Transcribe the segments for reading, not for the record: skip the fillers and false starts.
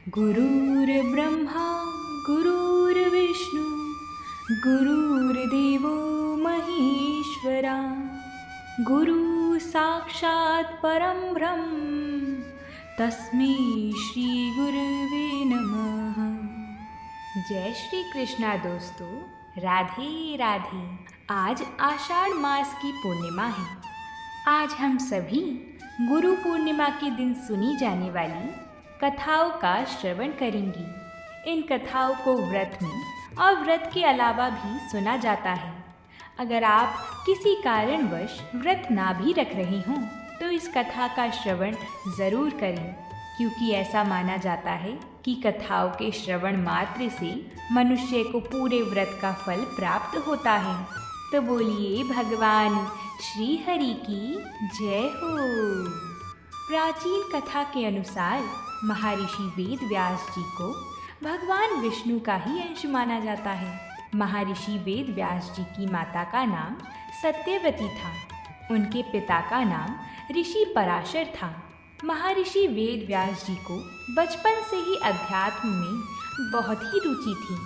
गुरुर्ब्रह्मा गुरुर्विष्णु गुरुर्देवो महेश्वरा गुरु साक्षात् परं ब्रह्म तस्मै श्री गुरुवे नमः। जय श्री कृष्णा दोस्तों, राधे राधे। आज आषाढ़ मास की पूर्णिमा है। आज हम सभी गुरु पूर्णिमा के दिन सुनी जाने वाली कथाओं का श्रवण करेंगे। इन कथाओं को व्रत में और व्रत के अलावा भी सुना जाता है। अगर आप किसी कारणवश व्रत ना भी रख रहे हों तो इस कथा का श्रवण ज़रूर करें, क्योंकि ऐसा माना जाता है कि कथाओं के श्रवण मात्र से मनुष्य को पूरे व्रत का फल प्राप्त होता है। तो बोलिए भगवान श्री हरि की जय हो। प्राचीन कथा के अनुसार महर्षि वेद व्यास जी को भगवान विष्णु का ही अंश माना जाता है। महर्षि वेद व्यास जी की माता का नाम सत्यवती था। उनके पिता का नाम ऋषि पराशर था। महर्षि वेद व्यास जी को बचपन से ही अध्यात्म में बहुत ही रुचि थी।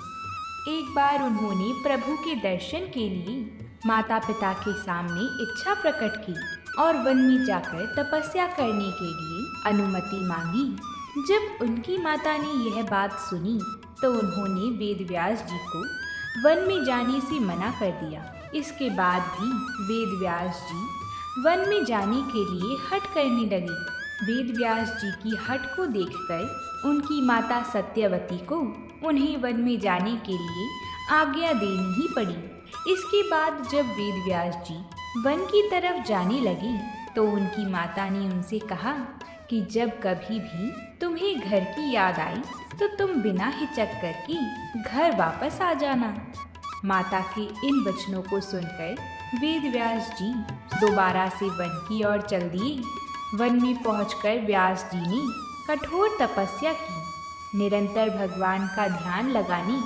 एक बार उन्होंने प्रभु के दर्शन के लिए माता पिता के सामने इच्छा प्रकट की और वन में जाकर तपस्या करने के लिए अनुमति मांगी। जब उनकी माता ने यह बात सुनी तो उन्होंने वेद व्यास जी को वन में जाने से मना कर दिया। इसके बाद भी वेद व्यास जी वन में जाने के लिए हठ करने लगे। वेद व्यास जी की हठ को देखकर उनकी माता सत्यवती को उन्हें वन में जाने के लिए आज्ञा देनी ही पड़ी। इसके बाद जब वेद व्यास जी वन की तरफ जाने लगे तो उनकी माता ने उनसे कहा कि जब कभी भी तुम्हें घर की याद आई तो तुम बिना हिचक कर के घर वापस आ जाना। माता के इन वचनों को सुनकर वेद व्यास जी दोबारा से वन की ओर चल दिए। वन में पहुंचकर व्यास जी ने कठोर तपस्या की। निरंतर भगवान का ध्यान लगाने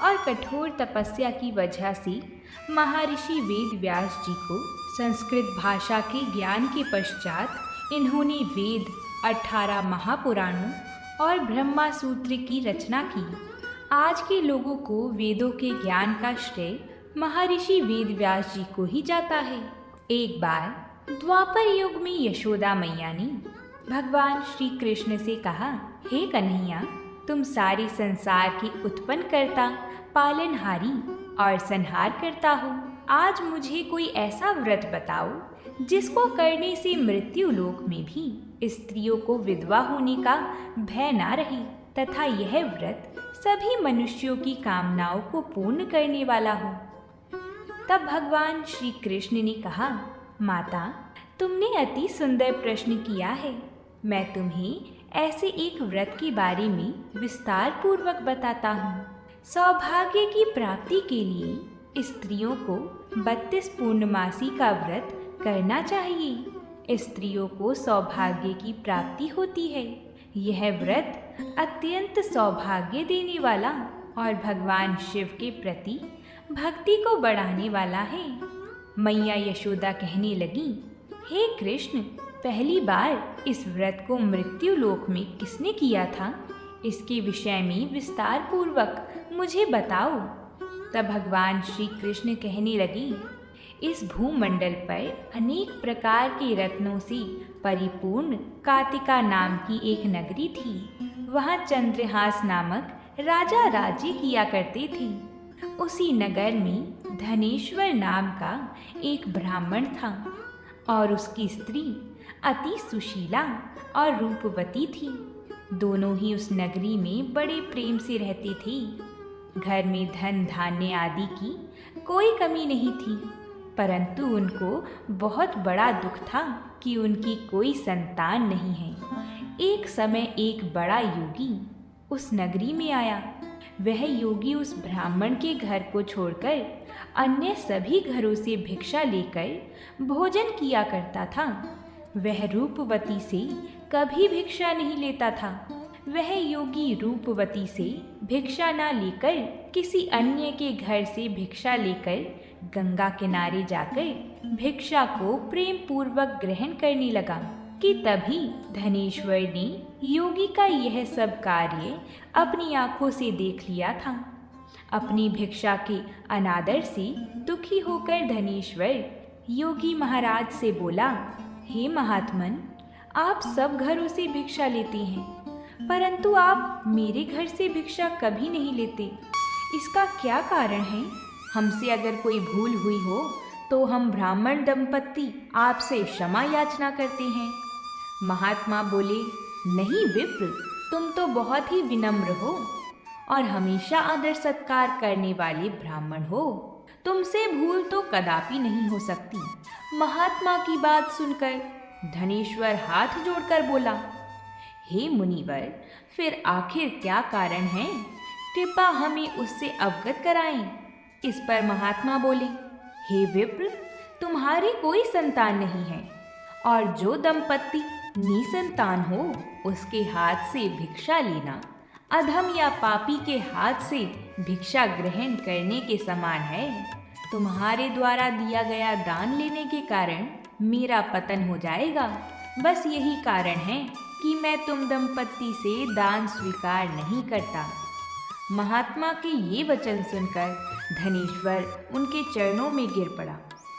और कठोर तपस्या की वजह से महर्षि वेद व्यास जी को संस्कृत भाषा के ज्ञान के पश्चात इन्होंने वेद 18 महापुराणों और ब्रह्मा सूत्र की रचना की। आज के लोगों को वेदों के ज्ञान का श्रेय महर्षि वेद व्यास जी को ही जाता है। एक बार द्वापर युग में यशोदा मैया ने भगवान श्री कृष्ण से कहा, हे कन्हैया, तुम सारे संसार के उत्पन्न करता, पालनहारी और संहार करता हो। आज मुझे कोई ऐसा व्रत बताओ जिसको करने से मृत्यु लोक में भी स्त्रियों को विधवा होने का भय ना रहे, तथा यह व्रत सभी मनुष्यों की कामनाओं को पूर्ण करने वाला हो। तब भगवान श्री कृष्ण ने कहा, माता, तुमने अति सुंदर प्रश्न किया है। मैं तुम्हें ऐसे एक व्रत के बारे में विस्तार पूर्वक बताता हूँ। सौभाग्य की प्राप्ति के लिए स्त्रियों को 32 पूर्णमासी का व्रत करना चाहिए। स्त्रियों को सौभाग्य की प्राप्ति होती है। यह व्रत अत्यंत सौभाग्य देने वाला और भगवान शिव के प्रति भक्ति को बढ़ाने वाला है। मैया यशोदा कहने लगी, हे कृष्ण, पहली बार इस व्रत को मृत्यु लोक में किसने किया था? इसके विषय में विस्तार पूर्वक मुझे बताओ। तब भगवान श्री कृष्ण कहने लगे, इस भूमंडल पर अनेक प्रकार के रत्नों से परिपूर्ण कातिका नाम की एक नगरी थी। वहाँ चंद्रहास नामक राजा राज्य किया करते थे। उसी नगर में धनेश्वर नाम का एक ब्राह्मण था और उसकी स्त्री अति सुशीला और रूपवती थी। दोनों ही उस नगरी में बड़े प्रेम से रहते थे। घर में धन धान्य आदि की कोई कमी नहीं थी, परंतु उनको बहुत बड़ा दुख था कि उनकी कोई संतान नहीं है। एक समय एक बड़ा योगी उस नगरी में आया। वह योगी उस ब्राह्मण के घर को छोड़कर अन्य सभी घरों से भिक्षा लेकर भोजन किया करता था। वह रूपवती से कभी भिक्षा नहीं लेता था। वह योगी रूपवती से भिक्षा ना लेकर किसी अन्य के घर से भिक्षा लेकर गंगा किनारे जाकर भिक्षा को प्रेम पूर्वक ग्रहण करने लगा। कि तभी धनेश्वर ने योगी का यह सब कार्य अपनी आंखों से देख लिया था। अपनी भिक्षा के अनादर से दुखी होकर धनेश्वर योगी महाराज से बोला, हे महात्मन, आप सब घरों से भिक्षा लेते हैं, परंतु आप मेरे घर से भिक्षा कभी नहीं लेते। इसका क्या कारण है? हमसे अगर कोई भूल हुई हो तो हम ब्राह्मण दंपत्ति आपसे क्षमा याचना करते हैं। महात्मा बोले, नहीं विप्र, तुम तो बहुत ही विनम्र हो और हमेशा आदर सत्कार करने वाले ब्राह्मण हो। तुमसे भूल तो कदापि नहीं हो सकती। महात्मा की बात सुनकर धनेश्वर हाथ जोड़कर बोला, हे मुनिवर, फिर आखिर क्या कारण है? कृपा हमें उससे अवगत कराएं। इस पर महात्मा बोले, हे विप्र, तुम्हारी कोई संतान नहीं है और जो दंपत्ति निसंतान हो उसके हाथ से भिक्षा लेना अधम या पापी के हाथ से भिक्षा ग्रहण करने के समान है। तुम्हारे द्वारा दिया गया दान लेने के कारण मेरा पतन हो जाएगा। बस यही कारण है कि मैं तुम दंपत्ति से दान स्वीकार नहीं करता। महात्मा के ये वचन सुनकर धनेश्वर उनके चरणों में गिर पड़ा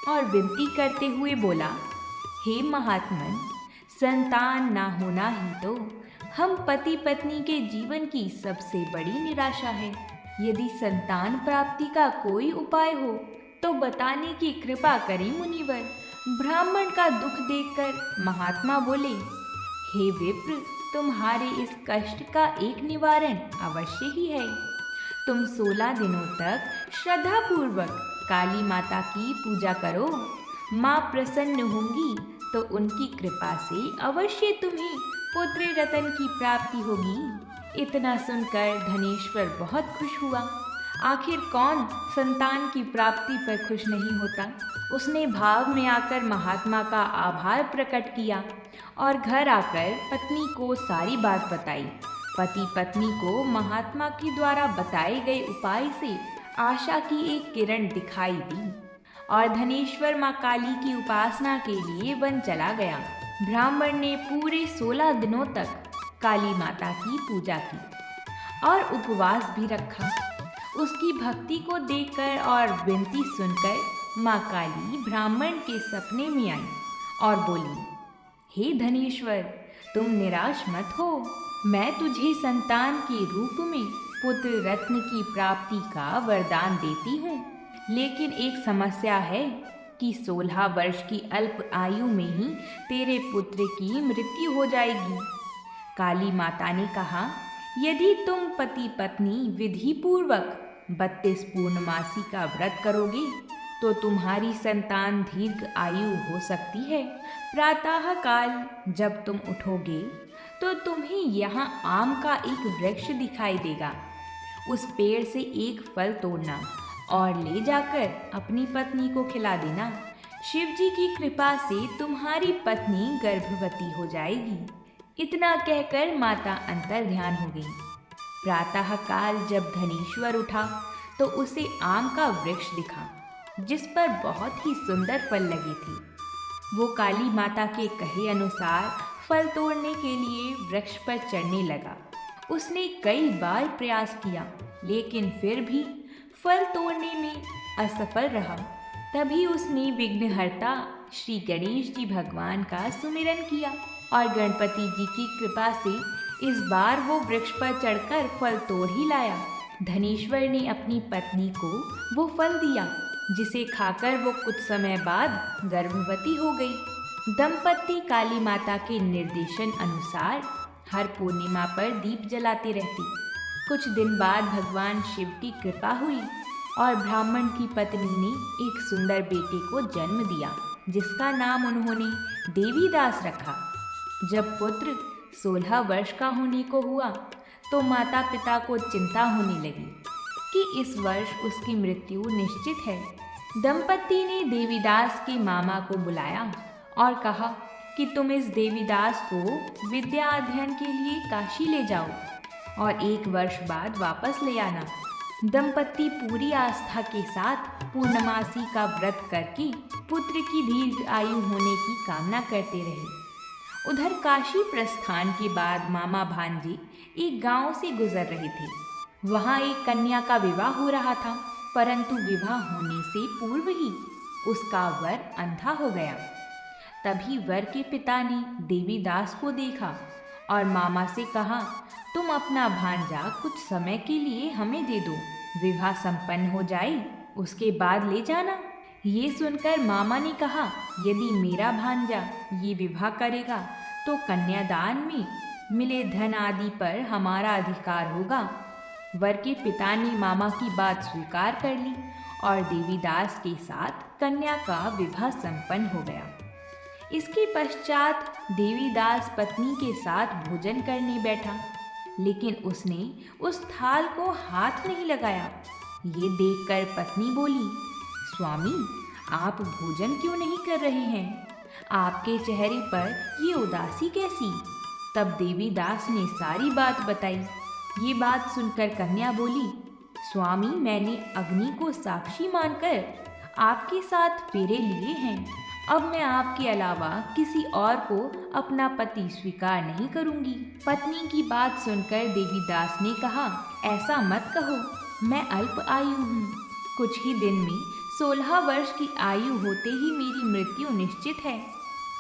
और विनती करते हुए बोला, हे महात्मन, संतान ना होना ही तो हम पति पत्नी के जीवन की सबसे बड़ी निराशा है। यदि संतान प्राप्ति का कोई उपाय हो तो बताने की कृपा करें मुनिवर। ब्राह्मण का दुख देखकर महात्मा बोले, हे विप्र, तुम्हारे इस कष्ट का एक निवारण अवश्य ही है। तुम 16 दिनों तक श्रद्धापूर्वक काली माता की पूजा करो। माँ प्रसन्न होंगी तो उनकी कृपा से अवश्य तुम्हें पुत्र रतन की प्राप्ति होगी। इतना सुनकर धनेश्वर बहुत खुश हुआ। आखिर कौन संतान की प्राप्ति पर खुश नहीं होता। उसने भाव में आकर महात्मा का आभार प्रकट किया और घर आकर पत्नी को सारी बात बताई। पति पत्नी को महात्मा के द्वारा बताए गए उपाय से आशा की एक किरण दिखाई दी और धनेश्वर माँ काली की उपासना के लिए वन चला गया। ब्राह्मण ने पूरे 16 दिनों तक काली माता की पूजा की और उपवास भी रखा। उसकी भक्ति को देखकर और विनती सुनकर माँ काली ब्राह्मण के सपने में आई और बोली, हे धनेश्वर, तुम निराश मत हो। मैं तुझे संतान के रूप में पुत्र रत्न की प्राप्ति का वरदान देती हूँ, लेकिन एक समस्या है कि 16 वर्ष की अल्प आयु में ही तेरे पुत्र की मृत्यु हो जाएगी। काली माता ने कहा, यदि तुम पति पत्नी विधि पूर्वक 32 पूर्णमासी का व्रत करोगे तो तुम्हारी संतान दीर्घ आयु हो सकती है। प्रातः काल जब तुम उठोगे तो तुम्हें यहाँ आम का एक वृक्ष दिखाई देगा। उस पेड़ से एक फल तोड़ना और ले जाकर अपनी पत्नी को खिला देना। शिव जी की कृपा से तुम्हारी पत्नी गर्भवती हो जाएगी। इतना कहकर माता अंतर ध्यान हो गई। प्रातः काल जब धनेश्वर उठा तो उसे आम का वृक्ष दिखा जिस पर बहुत ही सुंदर फल लगे थे। वो काली माता के कहे अनुसार फल तोड़ने के लिए वृक्ष पर चढ़ने लगा। उसने कई बार प्रयास किया लेकिन फिर भी फल तोड़ने में असफल रहा। तभी उसने विघ्नहर्ता श्री गणेश जी भगवान का सुमिरन किया और गणपति जी की कृपा से इस बार वो वृक्ष पर चढ़कर फल तोड़ ही लाया। धनेश्वर ने अपनी पत्नी को वो फल दिया जिसे खाकर वो कुछ समय बाद गर्भवती हो गई। दंपत्ति काली माता के निर्देशन अनुसार हर पूर्णिमा पर दीप जलाते रहती। कुछ दिन बाद भगवान शिव की कृपा हुई और ब्राह्मण की पत्नी ने एक सुंदर बेटे को जन्म दिया जिसका नाम उन्होंने देवीदास रखा। जब पुत्र 16 वर्ष का होने को हुआ तो माता पिता को चिंता होने लगी कि इस वर्ष उसकी मृत्यु निश्चित है। दंपत्ति ने देवीदास के मामा को बुलाया और कहा कि तुम इस देवीदास को विद्या अध्ययन के लिए काशी ले जाओ और 1 वर्ष बाद वापस ले आना। दंपत्ति पूरी आस्था के साथ पूर्णमासी का व्रत करके पुत्र की दीर्घ आयु होने की कामना करते रहे उधर काशी प्रस्थान के बाद मामा भांजे एक गांव से गुजर रहे थे। वहां एक कन्या का विवाह हो रहा था, परंतु विवाह होने से पूर्व ही उसका वर अंधा हो गया। तभी वर के पिता ने देवीदास को देखा और मामा से कहा, तुम अपना भांजा कुछ समय के लिए हमें दे दो, विवाह संपन्न हो जाए उसके बाद ले जाना। ये सुनकर मामा ने कहा, यदि मेरा भांजा ये विवाह करेगा तो कन्यादान में मिले धन आदि पर हमारा अधिकार होगा। वर के पिता ने मामा की बात स्वीकार कर ली और देवीदास के साथ कन्या का विवाह संपन्न हो गया। इसके पश्चात देवीदास पत्नी के साथ भोजन करने बैठा, लेकिन उसने उस थाल को हाथ नहीं लगाया। ये देखकर पत्नी बोली, स्वामी, आप भोजन क्यों नहीं कर रहे हैं? आपके चेहरे पर ये उदासी कैसी? तब देवीदास ने सारी बात बताई। ये बात सुनकर कन्या बोली, स्वामी, मैंने अग्नि को साक्षी मानकर आपके साथ फेरे लिए हैं। अब मैं आपके अलावा किसी और को अपना पति स्वीकार नहीं करूंगी। पत्नी की बात सुनकर देवीदास ने कहा, ऐसा मत कहो, मैं अल्प आयु हूँ। कुछ ही दिन में 16 वर्ष की आयु होते ही मेरी मृत्यु निश्चित है।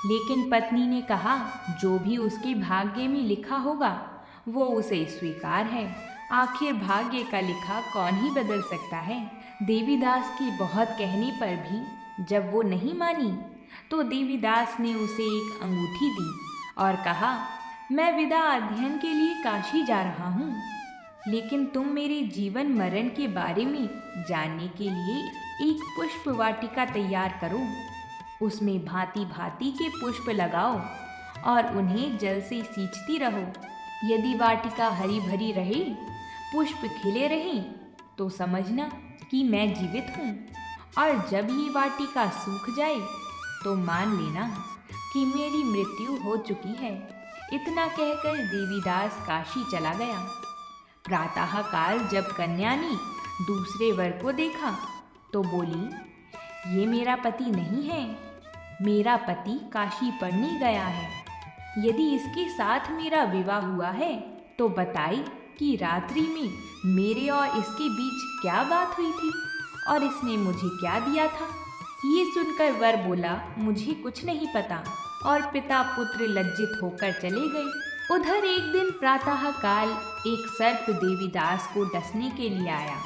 लेकिन पत्नी ने कहा, जो भी उसके भाग्य में लिखा होगा वो उसे स्वीकार है। आखिर भाग्य का लिखा कौन ही बदल सकता है। देवीदास के बहुत कहने पर भी जब वो नहीं मानी तो देवीदास ने उसे एक अंगूठी दी और कहा, मैं विदा अध्ययन के लिए काशी जा रहा हूँ, लेकिन तुम मेरे जीवन मरण के बारे में जानने के लिए एक पुष्प वाटिका तैयार करो। उसमें भांति भांति के पुष्प लगाओ और उन्हें जल से सींचती रहो। यदि वाटिका हरी भरी रहे, पुष्प खिले रहें, तो समझना कि मैं जीवित हूँ, और जब ये वाटिका सूख जाए तो मान लेना कि मेरी मृत्यु हो चुकी है। इतना कहकर देवीदास काशी चला गया। प्रातःकाल जब कन्या ने दूसरे वर को देखा तो बोली, ये मेरा पति नहीं है, मेरा पति काशी पढ़ने गया है। यदि इसके साथ मेरा विवाह हुआ है तो बताई कि रात्रि में मेरे और इसके बीच क्या बात हुई थी और इसने मुझे क्या दिया था। ये सुनकर वर बोला, मुझे कुछ नहीं पता, और पिता पुत्र लज्जित होकर चले गए। उधर एक दिन प्रातःकाल एक सर्प देवीदास को डसने के लिए आया,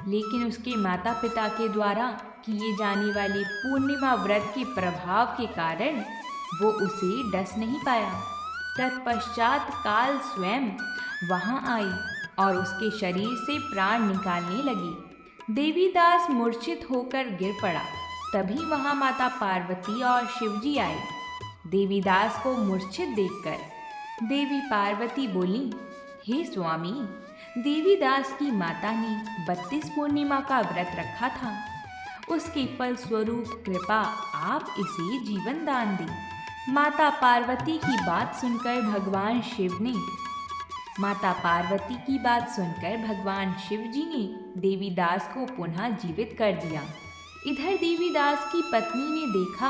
लेकिन उसके माता पिता के द्वारा किए जाने वाले पूर्णिमा व्रत के प्रभाव के कारण वो उसे डस नहीं पाया। तत्पश्चात काल स्वयं वहां आई और उसके शरीर से प्राण निकालने लगी। देवीदास मूर्छित होकर गिर पड़ा। तभी वहां माता पार्वती और शिवजी आए। देवीदास को मूर्छित देखकर देवी पार्वती बोली, हे स्वामी, देवीदास की माता ने 32 पूर्णिमा का व्रत रखा था, उसके फल स्वरूप कृपा आप इसे जीवन दान दें। माता पार्वती की बात सुनकर भगवान शिव जी ने देवीदास को पुनः जीवित कर दिया। इधर देवीदास की पत्नी ने देखा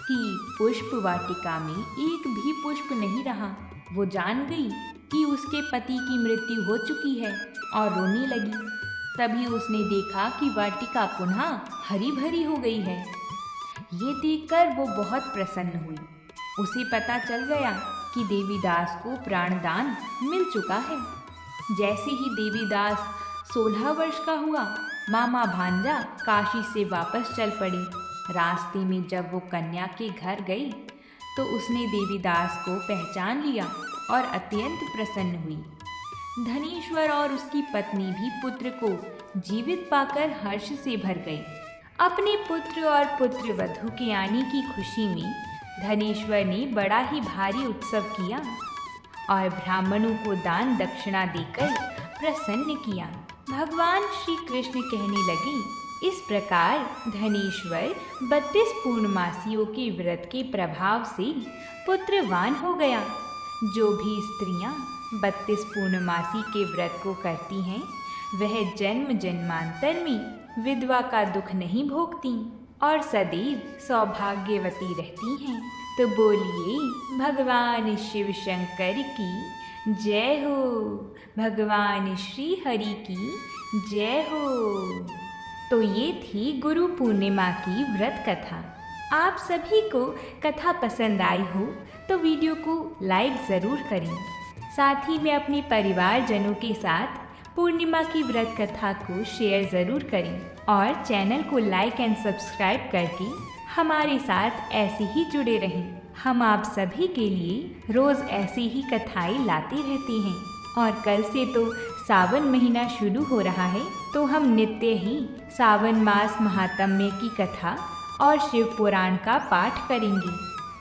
कि पुष्प वाटिका में एक भी पुष्प नहीं रहा। वो जान गई कि उसके पति की मृत्यु हो चुकी है और रोने लगी। तभी उसने देखा कि वाटिका पुनः हरी भरी हो गई है। ये देखकर वो बहुत प्रसन्न हुई। उसे पता चल गया कि देवीदास को प्राणदान मिल चुका है। जैसे ही देवीदास 16 वर्ष का हुआ, मामा भांजा काशी से वापस चल पड़ी। रास्ते में जब वो कन्या के घर गई तो उसने देवीदास को पहचान लिया और अत्यंत प्रसन्न हुई। धनेश्वर और उसकी पत्नी भी पुत्र को जीवित पाकर हर्ष से भर गई। अपने पुत्र और पुत्रवधू के आने की खुशी में धनेश्वर ने बड़ा ही भारी उत्सव किया और ब्राह्मणों को दान दक्षिणा देकर प्रसन्न किया। भगवान श्री कृष्ण कहने लगे, इस प्रकार धनेश्वर 32 पूर्णमासियों के व्रत के प्रभाव से पुत्रवान हो गया। जो भी स्त्रियां 32 पूर्णमासी के व्रत को करती हैं, वह जन्म जन्मांतर में विधवा का दुख नहीं भोगती और सदैव सौभाग्यवती रहती हैं। तो बोलिए भगवान शिव शंकर की जय हो, भगवान श्री हरि की जय हो। तो ये थी गुरु पूर्णिमा की व्रत कथा। आप सभी को कथा पसंद आई हो तो वीडियो को लाइक ज़रूर करें। साथ ही में अपने परिवारजनों के साथ पूर्णिमा की व्रत कथा को शेयर ज़रूर करें और चैनल को लाइक एंड सब्सक्राइब करके हमारे साथ ऐसे ही जुड़े रहें। हम आप सभी के लिए रोज़ ऐसी ही कथाएं लाते रहते हैं और कल से तो सावन महीना शुरू हो रहा है, तो हम नित्य ही सावन मास महात्म्य की कथा और शिव पुराण का पाठ करेंगे।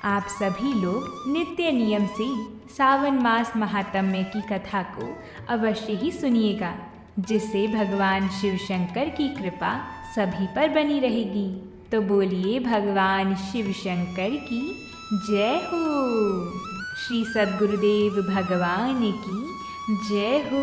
आप सभी लोग नित्य नियम से सावन मास महात्म्य की कथा को अवश्य ही सुनिएगा, जिससे भगवान शिव शंकर की कृपा सभी पर बनी रहेगी। तो बोलिए भगवान शिव शंकर की जय हो। श्री सद्गुरुदेव भगवान की जय हो।